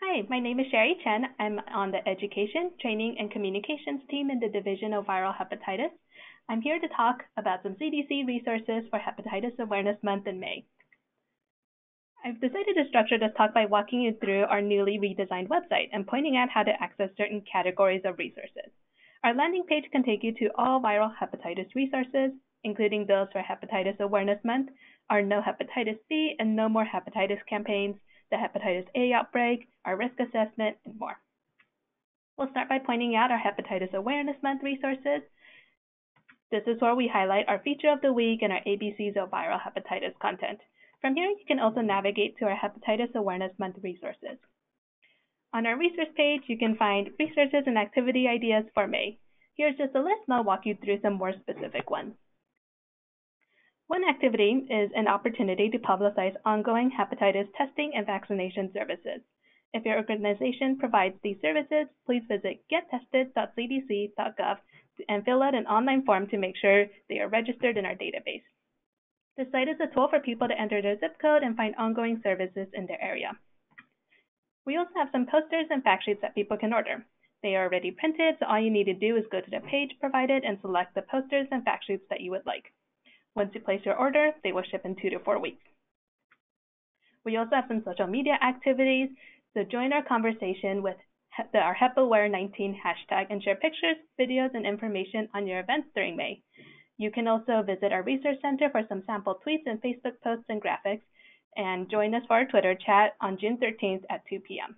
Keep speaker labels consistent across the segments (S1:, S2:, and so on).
S1: Hi, my name is Sherry Chen. I'm on the Education, Training, and Communications team in the Division of Viral Hepatitis. I'm here to talk about some CDC resources for Hepatitis Awareness Month in May. I've decided to structure this talk by walking you through our newly redesigned website and pointing out how to access certain categories of resources. Our landing page can take you to all viral hepatitis resources, including those for Hepatitis Awareness Month, our No Hepatitis B and No More Hepatitis campaigns, the Hepatitis A outbreak, our risk assessment, and more. We'll start by pointing out our Hepatitis Awareness Month resources. This is where we highlight our feature of the week and our ABCs of viral hepatitis content. From here, you can also navigate to our Hepatitis Awareness Month resources. On our resource page, you can find resources and activity ideas for May. Here's just a list, and I'll walk you through some more specific ones. One activity is an opportunity to publicize ongoing hepatitis testing and vaccination services. If your organization provides these services, please visit gettested.cdc.gov and fill out an online form to make sure they are registered in our database. The site is a tool for people to enter their zip code and find ongoing services in their area. We also have some posters and fact sheets that people can order. They are already printed, so all you need to do is go to the page provided and select the posters and fact sheets that you would like. Once you place your order, they will ship in 2 to 4 weeks. We also have some social media activities, so join our conversation with our HepAware19 hashtag and share pictures, videos, and information on your events during May. You can also visit our research center for some sample tweets and Facebook posts and graphics, and join us for our Twitter chat on June 13th at 2 p.m.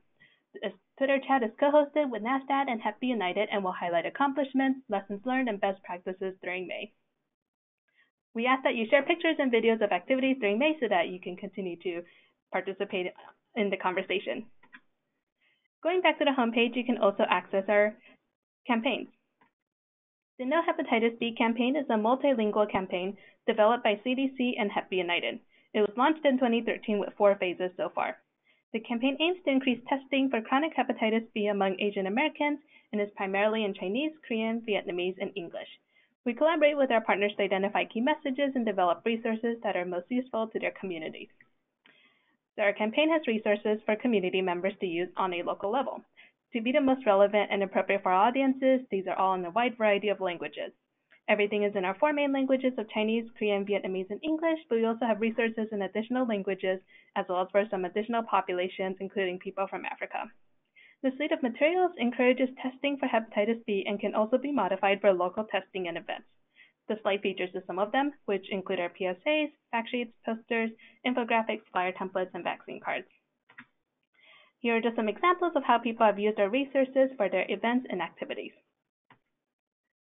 S1: This Twitter chat is co-hosted with NASDAQ and Hep B United and will highlight accomplishments, lessons learned, and best practices during May. We ask that you share pictures and videos of activities during May so that you can continue to participate in the conversation. Going back to the homepage, you can also access our campaigns. The No Hepatitis B campaign is a multilingual campaign developed by CDC and Hep B United. It was launched in 2013 with 4 phases so far. The campaign aims to increase testing for chronic hepatitis B among Asian Americans and is primarily in Chinese, Korean, Vietnamese, and English. We collaborate with our partners to identify key messages and develop resources that are most useful to their communities. So our campaign has resources for community members to use on a local level. To be the most relevant and appropriate for our audiences, these are all in a wide variety of languages. Everything is in our 4 main languages of Chinese, Korean, Vietnamese, and English, but we also have resources in additional languages, as well as for some additional populations, including people from Africa. The suite of materials encourages testing for hepatitis B and can also be modified for local testing and events. The slide features some of them, which include our PSAs, fact sheets, posters, infographics, flyer templates, and vaccine cards. Here are just some examples of how people have used our resources for their events and activities.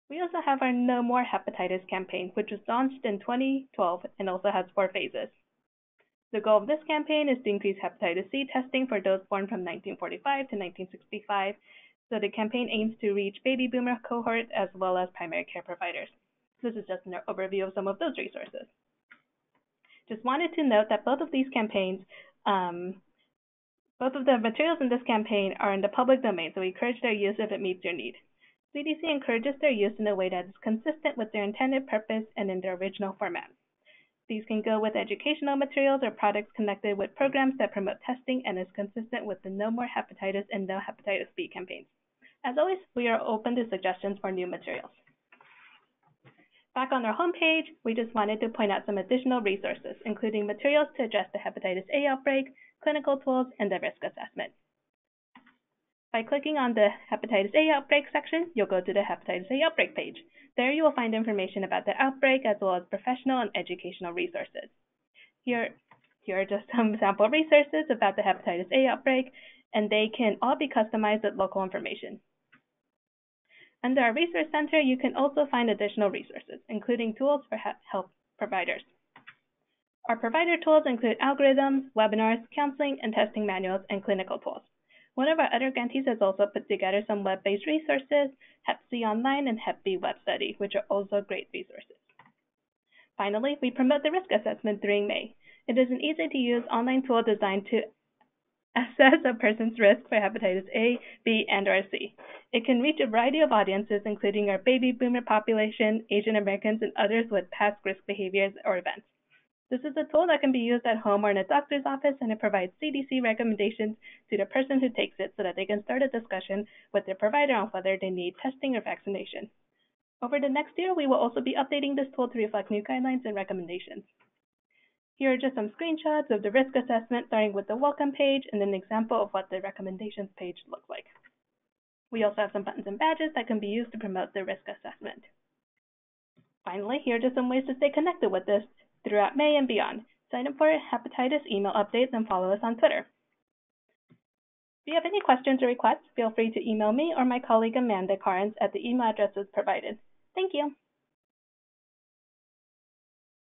S1: We also have our No More Hepatitis campaign, which was launched in 2012 and also has 4 phases. The goal of this campaign is to increase hepatitis C testing for those born from 1945 to 1965, so the campaign aims to reach baby boomer cohort as well as primary care providers. This is just an overview of some of those resources. Just wanted to note that both of these campaigns, both of the materials in this campaign are in the public domain, so we encourage their use if it meets your need. CDC encourages their use in a way that is consistent with their intended purpose and in their original format. These can go with educational materials or products connected with programs that promote testing and is consistent with the No More Hepatitis and No Hepatitis B campaigns. As always, we are open to suggestions for new materials. Back on our homepage, we just wanted to point out some additional resources, including materials to address the Hepatitis A outbreak, clinical tools, and the risk assessment. By clicking on the Hepatitis A outbreak section, you'll go to the Hepatitis A outbreak page. There you will find information about the outbreak as well as professional and educational resources. Here are just some sample resources about the Hepatitis A outbreak, and they can all be customized with local information. Under our Resource Center, you can also find additional resources, including tools for health providers. Our provider tools include algorithms, webinars, counseling, and testing manuals, and clinical tools. One of our other grantees has also put together some web-based resources, Hep C Online and Hep B Web Study, which are also great resources. Finally, we promote the risk assessment during May. It is an easy-to-use online tool designed to assess a person's risk for hepatitis A, B, and/or C. It can reach a variety of audiences, including our baby boomer population, Asian Americans, and others with past risk behaviors or events. This is a tool that can be used at home or in a doctor's office, and it provides CDC recommendations to the person who takes it so that they can start a discussion with their provider on whether they need testing or vaccination. Over the next year, we will also be updating this tool to reflect new guidelines and recommendations. Here are just some screenshots of the risk assessment, starting with the welcome page and an example of what the recommendations page looks like. We also have some buttons and badges that can be used to promote the risk assessment. Finally, here are just some ways to stay connected with us throughout May and beyond. Sign up for hepatitis email updates and follow us on Twitter. If you have any questions or requests, feel free to email me or my colleague Amanda Carnes at the email addresses provided. Thank you.